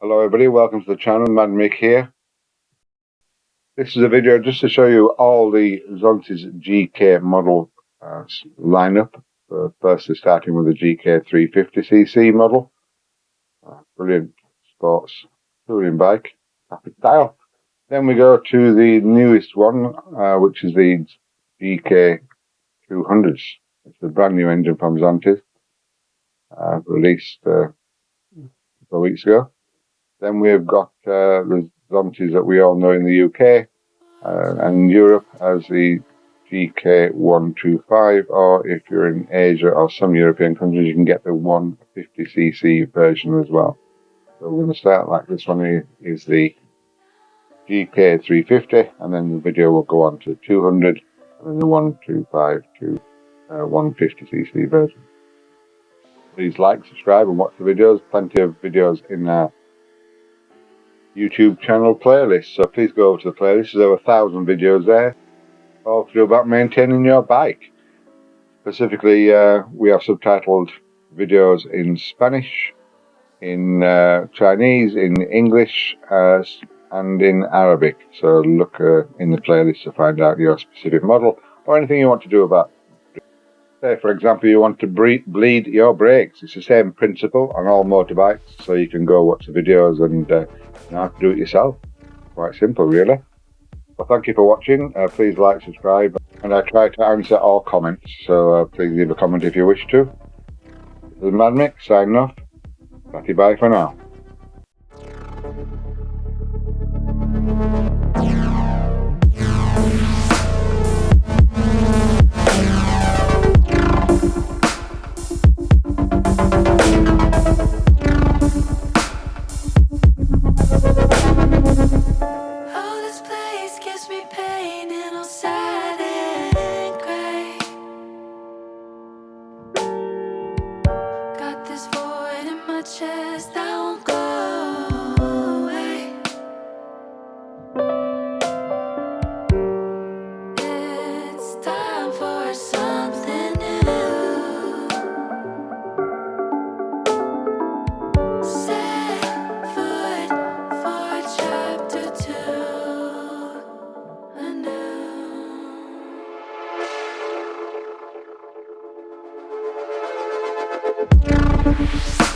Hello everybody, welcome to the channel, Mad Mick here. This is a video just to show you all the ZONTES GK model lineup. Firstly starting with the GK 350cc model. Brilliant sports touring bike, happy style. Then we go to the newest one, which is the GK 200s. It's a brand new engine from ZONTES, released a couple of weeks ago. Then we've got the ZONTES that we all know in the UK and Europe as the GK125, or if you're in Asia or some European countries, you can get the 150cc version as well. So we're going to start like this one is the GK350, and then the video will go on to 200, and then the 125 to 150cc version. Please like, subscribe, and watch the videos. Plenty of videos in our YouTube channel playlist, so please go over to the playlist. There's over 1,000 videos there, all to do about maintaining your bike. Specifically, we have subtitled videos in Spanish, in Chinese, in English, and in Arabic. So look in the playlist to find out your specific model or anything you want to do about. Say, for example, you want to bleed your brakes. It's the same principle on all motorbikes, so you can go watch the videos and do it yourself. Quite simple, really. Well, thank you for watching. Please like, subscribe, and I try to answer all comments, so please leave a comment if you wish to. This is Mad Mick signing off. Bye for now. Chest that won't go away. It's time for something new. Set foot for chapter 2 anew.